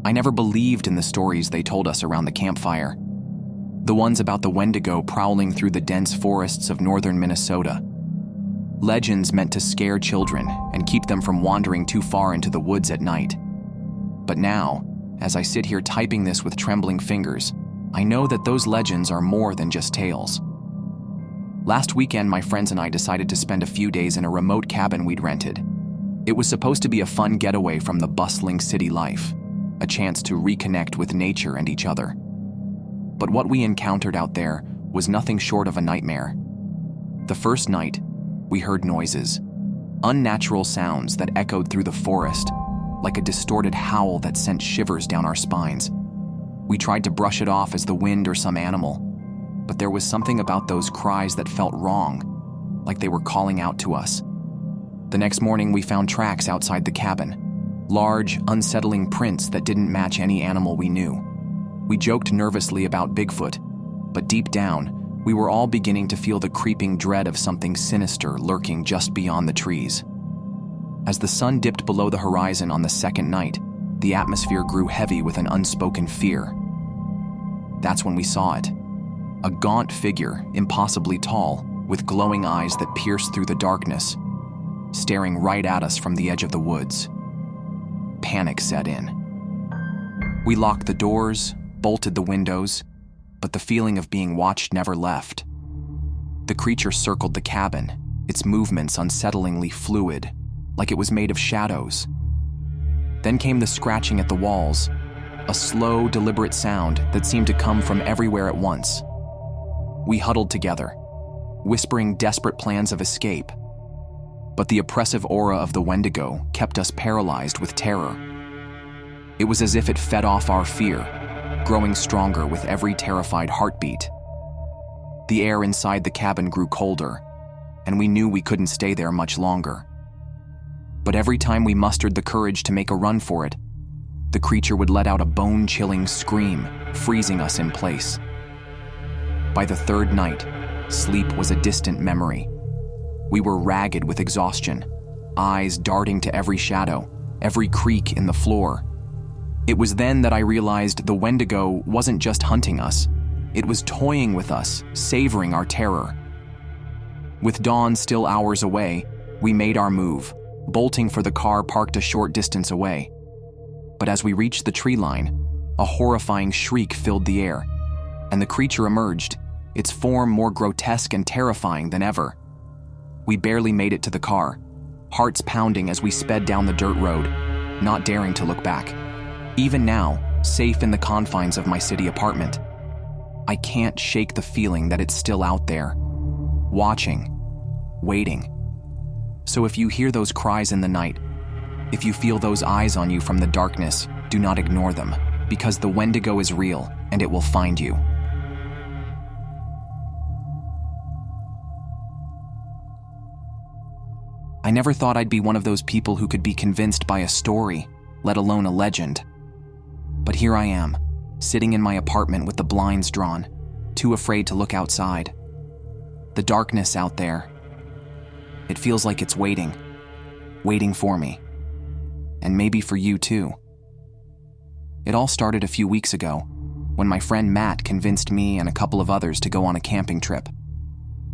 I never believed in the stories they told us around the campfire. The ones about the Wendigo prowling through the dense forests of northern Minnesota. Legends meant to scare children and keep them from wandering too far into the woods at night. But now, as I sit here typing this with trembling fingers, I know that those legends are more than just tales. Last weekend, my friends and I decided to spend a few days in a remote cabin we'd rented. It was supposed to be a fun getaway from the bustling city life, a chance to reconnect with nature and each other. But what we encountered out there was nothing short of a nightmare. The first night, we heard noises, unnatural sounds that echoed through the forest, like a distorted howl that sent shivers down our spines. We tried to brush it off as the wind or some animal, but there was something about those cries that felt wrong, like they were calling out to us. The next morning, we found tracks outside the cabin, large, unsettling prints that didn't match any animal we knew. We joked nervously about Bigfoot, but deep down, we were all beginning to feel the creeping dread of something sinister lurking just beyond the trees. As the sun dipped below the horizon on the second night, the atmosphere grew heavy with an unspoken fear. That's when we saw it. A gaunt figure, impossibly tall, with glowing eyes that pierced through the darkness, staring right at us from the edge of the woods. Panic set in. We locked the doors, bolted the windows, but the feeling of being watched never left. The creature circled the cabin, its movements unsettlingly fluid, like it was made of shadows. Then came the scratching at the walls, a slow, deliberate sound that seemed to come from everywhere at once. We huddled together, whispering desperate plans of escape. But the oppressive aura of the Wendigo kept us paralyzed with terror. It was as if it fed off our fear, growing stronger with every terrified heartbeat. The air inside the cabin grew colder, and we knew we couldn't stay there much longer. But every time we mustered the courage to make a run for it, the creature would let out a bone-chilling scream, freezing us in place. By the third night, sleep was a distant memory. We were ragged with exhaustion, eyes darting to every shadow, every creak in the floor. It was then that I realized the Wendigo wasn't just hunting us. It was toying with us, savoring our terror. With dawn still hours away, we made our move, bolting for the car parked a short distance away. But as we reached the tree line, a horrifying shriek filled the air, and the creature emerged, its form more grotesque and terrifying than ever. We barely made it to the car, hearts pounding as we sped down the dirt road, not daring to look back. Even now, safe in the confines of my city apartment, I can't shake the feeling that it's still out there, watching, waiting. So if you hear those cries in the night, if you feel those eyes on you from the darkness, do not ignore them, because the Wendigo is real and it will find you. I never thought I'd be one of those people who could be convinced by a story, let alone a legend. But here I am, sitting in my apartment with the blinds drawn, too afraid to look outside. The darkness out there, it feels like it's waiting for me. And maybe for you too. It all started a few weeks ago, when my friend Matt convinced me and a couple of others to go on a camping trip.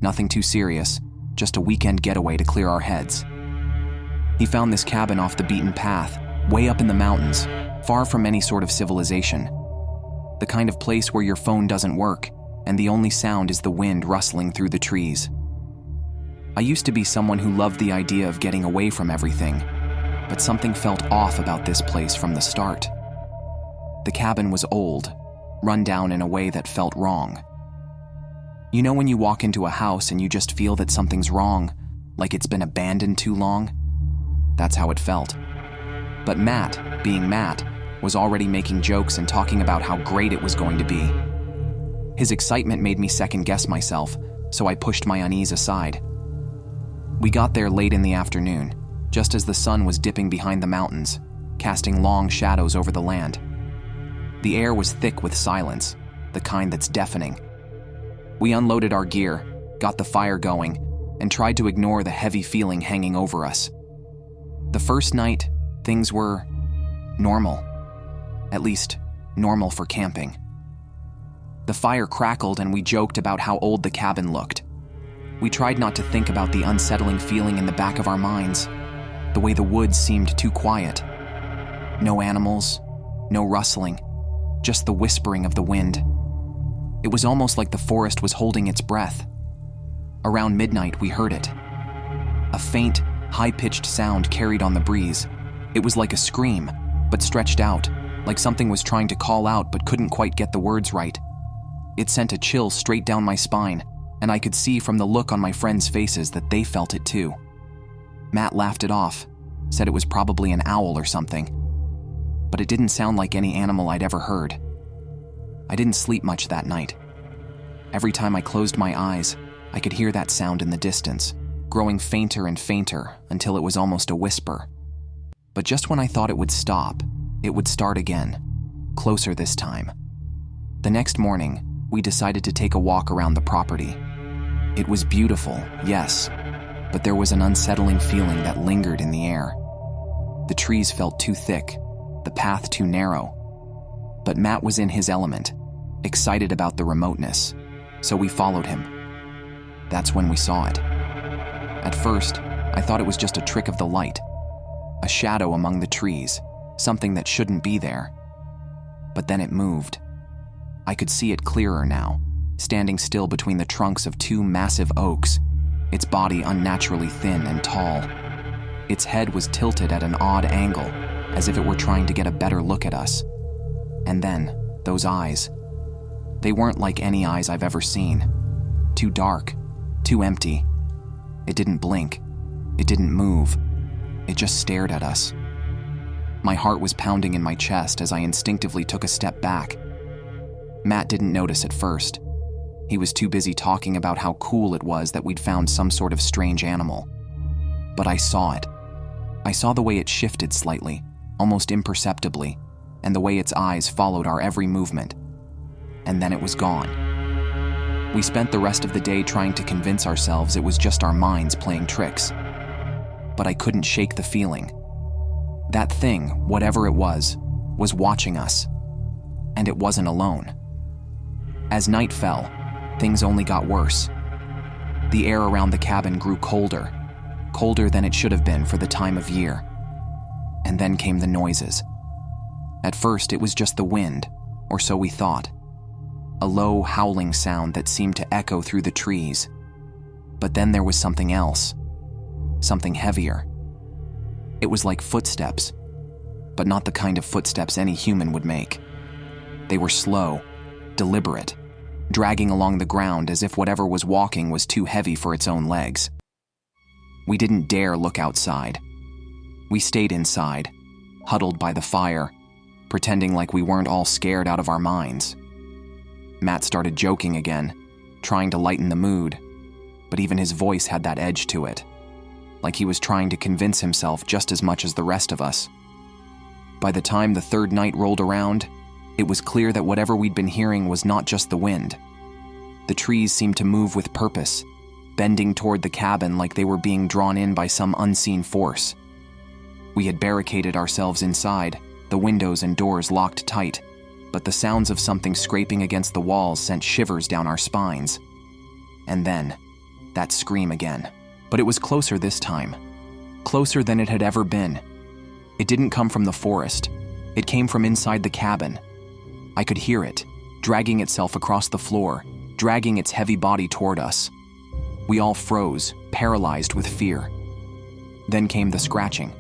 Nothing too serious, just a weekend getaway to clear our heads. He found this cabin off the beaten path, way up in the mountains, far from any sort of civilization. The kind of place where your phone doesn't work, and the only sound is the wind rustling through the trees. I used to be someone who loved the idea of getting away from everything, but something felt off about this place from the start. The cabin was old, run down in a way that felt wrong. You know when you walk into a house and you just feel that something's wrong, like it's been abandoned too long? That's how it felt. But Matt, being Matt, was already making jokes and talking about how great it was going to be. His excitement made me second-guess myself, so I pushed my unease aside. We got there late in the afternoon, just as the sun was dipping behind the mountains, casting long shadows over the land. The air was thick with silence, the kind that's deafening. We unloaded our gear, got the fire going, and tried to ignore the heavy feeling hanging over us. The first night, things were normal. At least, normal for camping. The fire crackled and we joked about how old the cabin looked. We tried not to think about the unsettling feeling in the back of our minds, the way the woods seemed too quiet. No animals, no rustling, just the whispering of the wind. It was almost like the forest was holding its breath. Around midnight, we heard it. A faint, high-pitched sound carried on the breeze. It was like a scream, but stretched out, like something was trying to call out but couldn't quite get the words right. It sent a chill straight down my spine, and I could see from the look on my friends' faces that they felt it too. Matt laughed it off, said it was probably an owl or something, but it didn't sound like any animal I'd ever heard. I didn't sleep much that night. Every time I closed my eyes, I could hear that sound in the distance, growing fainter and fainter until it was almost a whisper. But just when I thought it would stop, it would start again, closer this time. The next morning, we decided to take a walk around the property. It was beautiful, yes, but there was an unsettling feeling that lingered in the air. The trees felt too thick, the path too narrow. But Matt was in his element, excited about the remoteness, so we followed him. That's when we saw it. At first, I thought it was just a trick of the light, a shadow among the trees, something that shouldn't be there. But then it moved. I could see it clearer now, standing still between the trunks of two massive oaks, its body unnaturally thin and tall. Its head was tilted at an odd angle, as if it were trying to get a better look at us. And then, those eyes. They weren't like any eyes I've ever seen. Too dark, too empty. It didn't blink. It didn't move. It just stared at us. My heart was pounding in my chest as I instinctively took a step back. Matt didn't notice at first. He was too busy talking about how cool it was that we'd found some sort of strange animal. But I saw it. I saw the way it shifted slightly, almost imperceptibly, and the way its eyes followed our every movement. And then it was gone. We spent the rest of the day trying to convince ourselves it was just our minds playing tricks. But I couldn't shake the feeling. That thing, whatever it was watching us. And it wasn't alone. As night fell, things only got worse. The air around the cabin grew colder, colder than it should have been for the time of year. And then came the noises. At first, it was just the wind, or so we thought. A low, howling sound that seemed to echo through the trees. But then there was something else. Something heavier. It was like footsteps, but not the kind of footsteps any human would make. They were slow, deliberate, dragging along the ground as if whatever was walking was too heavy for its own legs. We didn't dare look outside. We stayed inside, huddled by the fire, pretending like we weren't all scared out of our minds. Matt started joking again, trying to lighten the mood, but even his voice had that edge to it, like he was trying to convince himself just as much as the rest of us. By the time the third night rolled around, it was clear that whatever we'd been hearing was not just the wind. The trees seemed to move with purpose, bending toward the cabin like they were being drawn in by some unseen force. We had barricaded ourselves inside, the windows and doors locked tight, but the sounds of something scraping against the walls sent shivers down our spines. And then, that scream again. But it was closer this time, closer than it had ever been. It didn't come from the forest. It came from inside the cabin. I could hear it, dragging itself across the floor, dragging its heavy body toward us. We all froze, paralyzed with fear. Then came the scratching.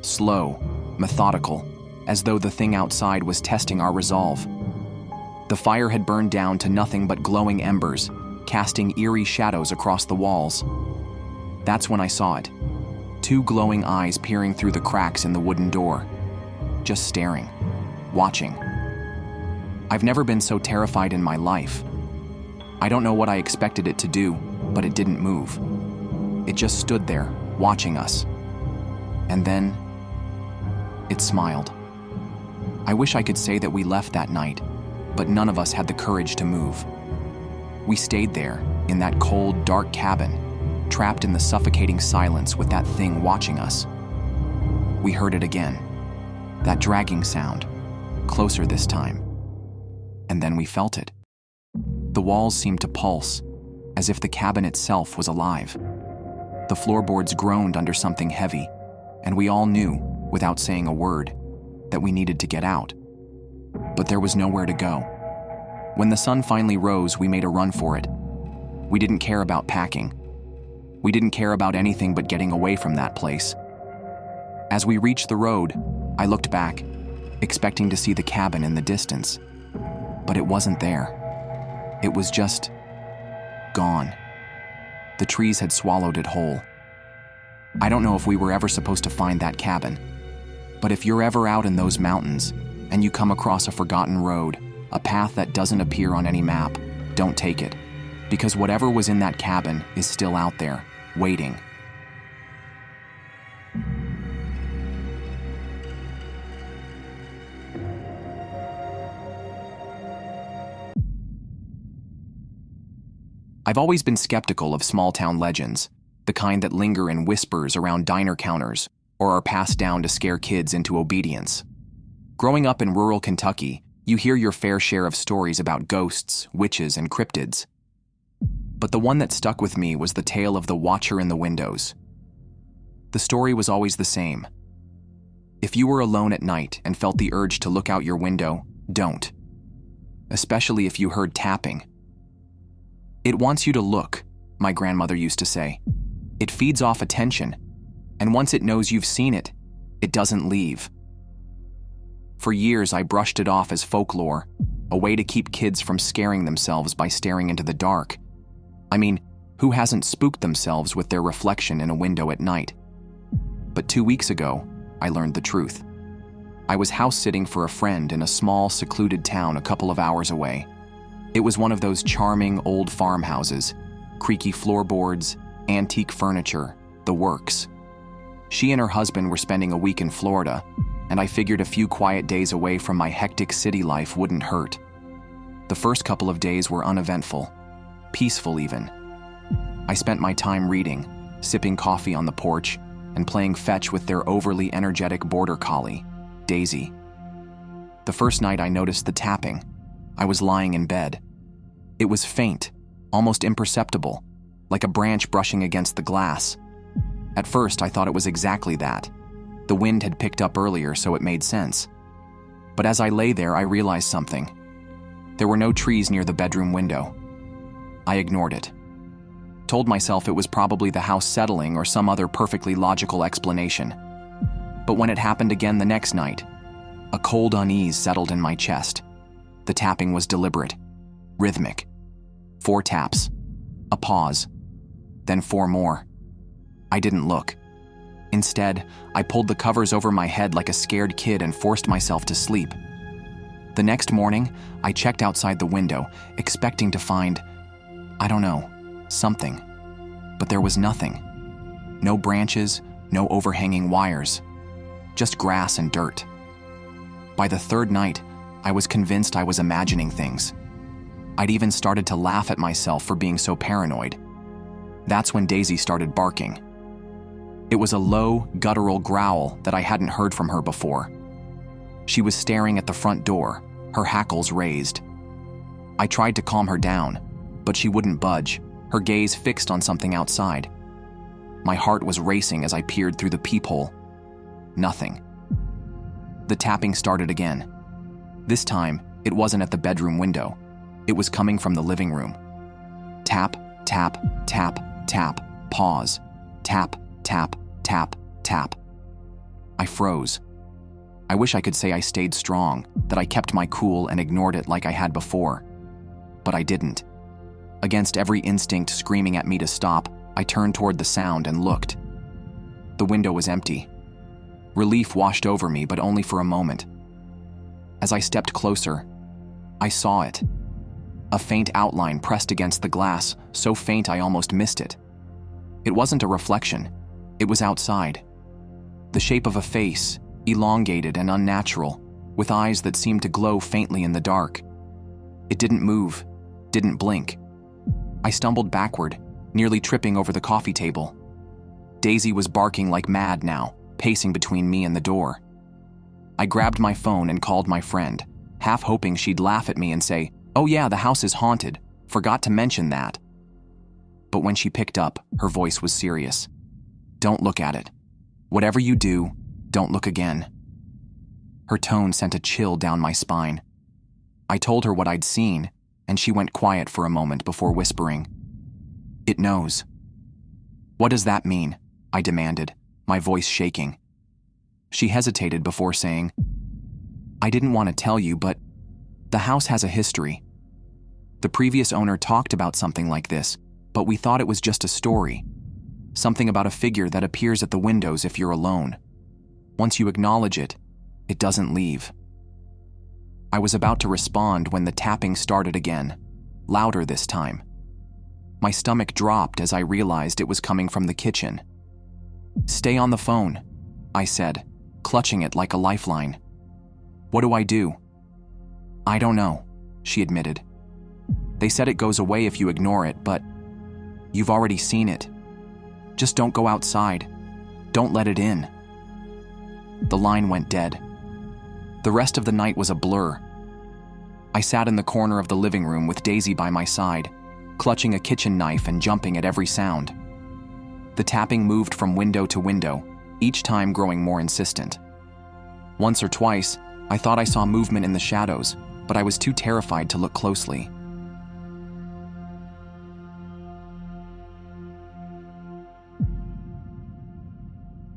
Slow, methodical, as though the thing outside was testing our resolve. The fire had burned down to nothing but glowing embers, casting eerie shadows across the walls. That's when I saw it. Two glowing eyes peering through the cracks in the wooden door. Just staring, watching. I've never been so terrified in my life. I don't know what I expected it to do, but it didn't move. It just stood there, watching us. And then, it smiled. I wish I could say that we left that night, but none of us had the courage to move. We stayed there, in that cold, dark cabin, trapped in the suffocating silence with that thing watching us. We heard it again. That dragging sound. closer this time. And then we felt it. The walls seemed to pulse, as if the cabin itself was alive. The floorboards groaned under something heavy, and we all knew, without saying a word, that we needed to get out. But there was nowhere to go. When the sun finally rose, we made a run for it. We didn't care about packing. We didn't care about anything but getting away from that place. As we reached the road, I looked back, expecting to see the cabin in the distance. But it wasn't there. It was just gone. The trees had swallowed it whole. I don't know if we were ever supposed to find that cabin, but if you're ever out in those mountains and you come across a forgotten road, a path that doesn't appear on any map, don't take it, because whatever was in that cabin is still out there, waiting. I've always been skeptical of small-town legends, the kind that linger in whispers around diner counters or are passed down to scare kids into obedience. Growing up in rural Kentucky, you hear your fair share of stories about ghosts, witches, and cryptids. But the one that stuck with me was the tale of the watcher in the windows. The story was always the same. If you were alone at night and felt the urge to look out your window, don't. Especially if you heard tapping. It wants you to look, my grandmother used to say. It feeds off attention, and once it knows you've seen it, it doesn't leave. For years, I brushed it off as folklore, a way to keep kids from scaring themselves by staring into the dark. I mean, who hasn't spooked themselves with their reflection in a window at night? But 2 weeks ago, I learned the truth. I was house-sitting for a friend in a small, secluded town a couple of hours away. It was one of those charming old farmhouses, creaky floorboards, antique furniture, the works. She and her husband were spending a week in Florida, and I figured a few quiet days away from my hectic city life wouldn't hurt. The first couple of days were uneventful, peaceful even. I spent my time reading, sipping coffee on the porch, and playing fetch with their overly energetic border collie, Daisy. The first night I noticed the tapping. I was lying in bed. It was faint, almost imperceptible, like a branch brushing against the glass. At first, I thought it was exactly that. The wind had picked up earlier, so it made sense. But as I lay there, I realized something. There were no trees near the bedroom window. I ignored it. Told myself it was probably the house settling or some other perfectly logical explanation. But when it happened again the next night, a cold unease settled in my chest. The tapping was deliberate, rhythmic. 4 taps, a pause, then 4 more. I didn't look. Instead, I pulled the covers over my head like a scared kid and forced myself to sleep. The next morning, I checked outside the window, expecting to find, I don't know, something. But there was nothing. No branches, no overhanging wires, just grass and dirt. By the 3rd night, I was convinced I was imagining things. I'd even started to laugh at myself for being so paranoid. That's when Daisy started barking. It was a low, guttural growl that I hadn't heard from her before. She was staring at the front door, her hackles raised. I tried to calm her down, but she wouldn't budge, her gaze fixed on something outside. My heart was racing as I peered through the peephole. Nothing. The tapping started again. This time, it wasn't at the bedroom window. It was coming from the living room. Tap, tap, tap, tap, pause. Tap, tap, tap, tap. I froze. I wish I could say I stayed strong, that I kept my cool and ignored it like I had before. But I didn't. Against every instinct screaming at me to stop, I turned toward the sound and looked. The window was empty. Relief washed over me, but only for a moment. As I stepped closer, I saw it. A faint outline pressed against the glass, so faint I almost missed it. It wasn't a reflection. It was outside. The shape of a face, elongated and unnatural, with eyes that seemed to glow faintly in the dark. It didn't move, didn't blink. I stumbled backward, nearly tripping over the coffee table. Daisy was barking like mad now, pacing between me and the door. I grabbed my phone and called my friend, half hoping she'd laugh at me and say, "Oh yeah, the house is haunted. Forgot to mention that." But when she picked up, her voice was serious. "Don't look at it. Whatever you do, don't look again." Her tone sent a chill down my spine. I told her what I'd seen, and she went quiet for a moment before whispering, "It knows." "What does that mean?" I demanded, my voice shaking. She hesitated before saying, "I didn't want to tell you, but the house has a history. The previous owner talked about something like this, but we thought it was just a story. Something about a figure that appears at the windows if you're alone. Once you acknowledge it, it doesn't leave." I was about to respond when the tapping started again, louder this time. My stomach dropped as I realized it was coming from the kitchen. "Stay on the phone," I said, clutching it like a lifeline. "What do I do?" "I don't know," she admitted. "They said it goes away if you ignore it, but you've already seen it. Just don't go outside. Don't let it in." The line went dead. The rest of the night was a blur. I sat in the corner of the living room with Daisy by my side, clutching a kitchen knife and jumping at every sound. The tapping moved from window to window, each time growing more insistent. Once or twice, I thought I saw movement in the shadows, but I was too terrified to look closely.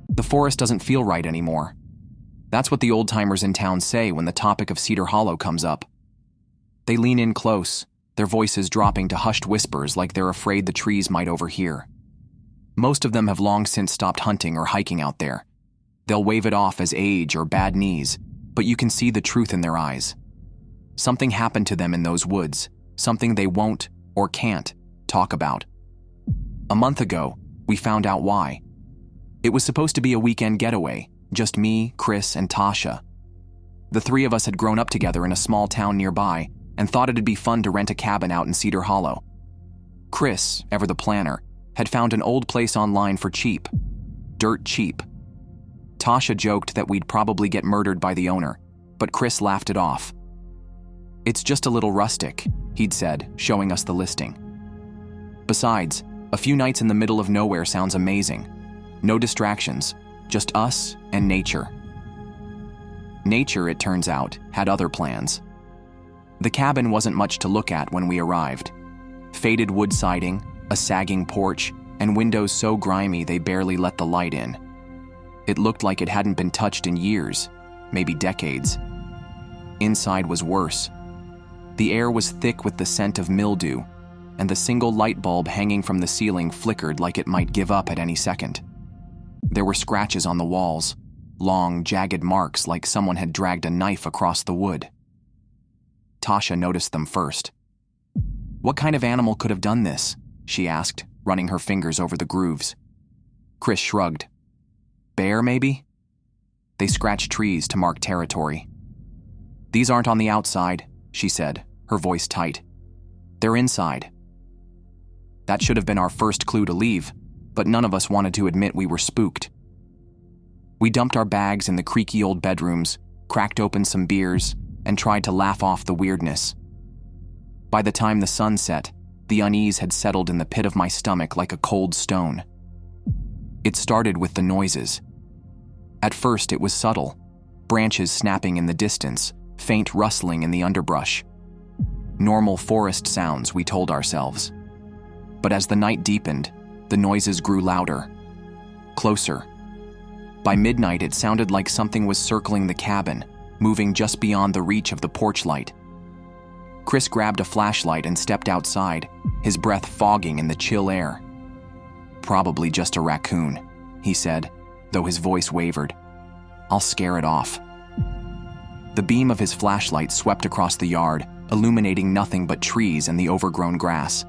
The forest doesn't feel right anymore. That's what the old-timers in town say when the topic of Cedar Hollow comes up. They lean in close, their voices dropping to hushed whispers like they're afraid the trees might overhear. Most of them have long since stopped hunting or hiking out there. They'll wave it off as age or bad knees, but you can see the truth in their eyes. Something happened to them in those woods, something they won't or can't talk about. A month ago, we found out why. It was supposed to be a weekend getaway, just me, Chris, and Tasha. The three of us had grown up together in a small town nearby and thought it'd be fun to rent a cabin out in Cedar Hollow. Chris, ever the planner, had found an old place online for cheap. Dirt cheap. Tasha joked that we'd probably get murdered by the owner, but Chris laughed it off. "It's just a little rustic," he'd said, showing us the listing. Besides, a few nights in the middle of nowhere sounds amazing. No distractions, just us and nature. Nature, it turns out, had other plans. The cabin wasn't much to look at when we arrived. Faded wood siding, a sagging porch, and windows so grimy they barely let the light in. It looked like it hadn't been touched in years, maybe decades. Inside was worse. The air was thick with the scent of mildew, and the single light bulb hanging from the ceiling flickered like it might give up at any second. There were scratches on the walls, long, jagged marks like someone had dragged a knife across the wood. Tasha noticed them first. "What kind of animal could have done this?" she asked, running her fingers over the grooves. Chris shrugged. "Bear, maybe?" They scratched trees to mark territory. "These aren't on the outside," she said, her voice tight. "They're inside." That should have been our first clue to leave, but none of us wanted to admit we were spooked. We dumped our bags in the creaky old bedrooms, cracked open some beers, and tried to laugh off the weirdness. By the time the sun set, the unease had settled in the pit of my stomach like a cold stone. It started with the noises. At first it was subtle, branches snapping in the distance, faint rustling in the underbrush. Normal forest sounds, we told ourselves. But as the night deepened, the noises grew louder, closer. By midnight it sounded like something was circling the cabin, moving just beyond the reach of the porch light. Chris grabbed a flashlight and stepped outside, his breath fogging in the chill air. "Probably just a raccoon," he said, though his voice wavered. "I'll scare it off." The beam of his flashlight swept across the yard, illuminating nothing but trees and the overgrown grass.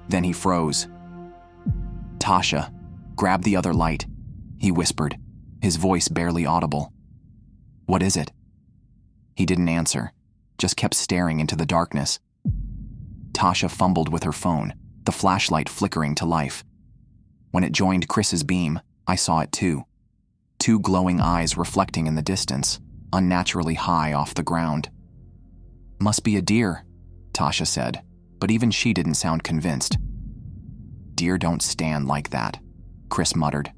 Then he froze. "Tasha, grab the other light," he whispered, his voice barely audible. "What is it?" He didn't answer, just kept staring into the darkness. Tasha fumbled with her phone, the flashlight flickering to life. When it joined Chris's beam, I saw it too. Two glowing eyes reflecting in the distance, unnaturally high off the ground. "Must be a deer," Tasha said, but even she didn't sound convinced. "Deer don't stand like that," Chris muttered.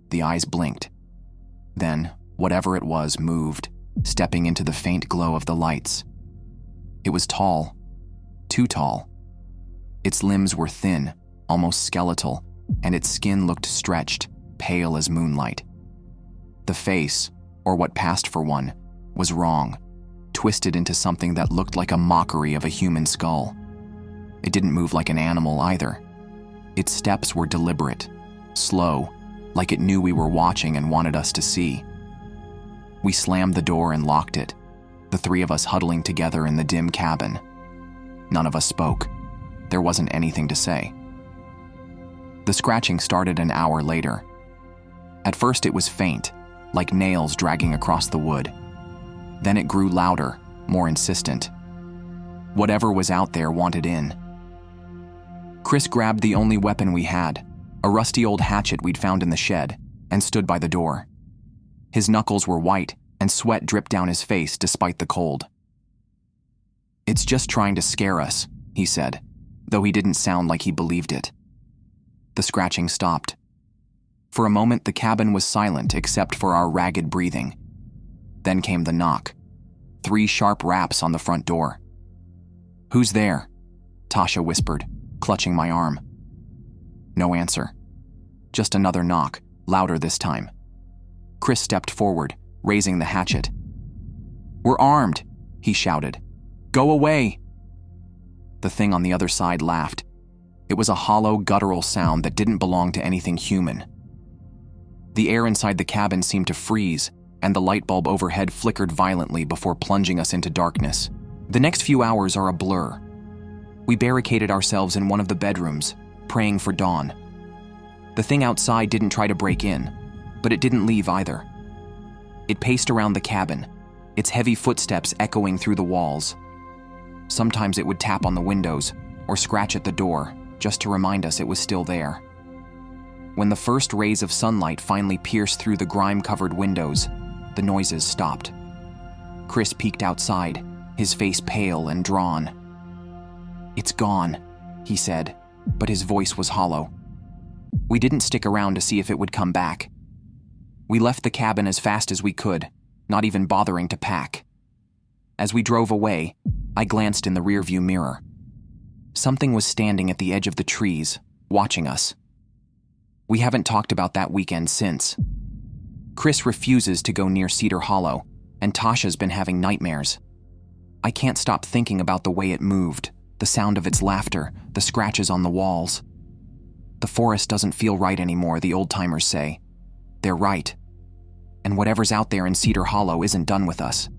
The eyes blinked. Then, whatever it was moved, stepping into the faint glow of the lights. It was tall, too tall. Its limbs were thin, almost skeletal, and its skin looked stretched, pale as moonlight. The face, or what passed for one, was wrong, twisted into something that looked like a mockery of a human skull. It didn't move like an animal either. Its steps were deliberate, slow, like it knew we were watching and wanted us to see. We slammed the door and locked it, the three of us huddling together in the dim cabin. None of us spoke. There wasn't anything to say. The scratching started an hour later. At first it was faint, like nails dragging across the wood. Then it grew louder, more insistent. Whatever was out there wanted in. Chris grabbed the only weapon we had, a rusty old hatchet we'd found in the shed, and stood by the door. His knuckles were white, and sweat dripped down his face despite the cold. "It's just trying to scare us," he said, though he didn't sound like he believed it. The scratching stopped. For a moment, the cabin was silent except for our ragged breathing. Then came the knock. 3 sharp raps on the front door. "Who's there?" Tasha whispered, clutching my arm. No answer. Just another knock, louder this time. Chris stepped forward, raising the hatchet. "We're armed," he shouted. "Go away!" The thing on the other side laughed. It was a hollow, guttural sound that didn't belong to anything human. The air inside the cabin seemed to freeze, and the light bulb overhead flickered violently before plunging us into darkness. The next few hours are a blur. We barricaded ourselves in one of the bedrooms, praying for dawn. The thing outside didn't try to break in, but it didn't leave either. It paced around the cabin, its heavy footsteps echoing through the walls. Sometimes it would tap on the windows or scratch at the door, just to remind us it was still there. When the first rays of sunlight finally pierced through the grime-covered windows, the noises stopped. Chris peeked outside, his face pale and drawn. "It's gone," he said, but his voice was hollow. We didn't stick around to see if it would come back. We left the cabin as fast as we could, not even bothering to pack. As we drove away, I glanced in the rearview mirror. Something was standing at the edge of the trees, watching us. We haven't talked about that weekend since. Chris refuses to go near Cedar Hollow, and Tasha's been having nightmares. I can't stop thinking about the way it moved, the sound of its laughter, the scratches on the walls. The forest doesn't feel right anymore, the old-timers say. They're right. And whatever's out there in Cedar Hollow isn't done with us.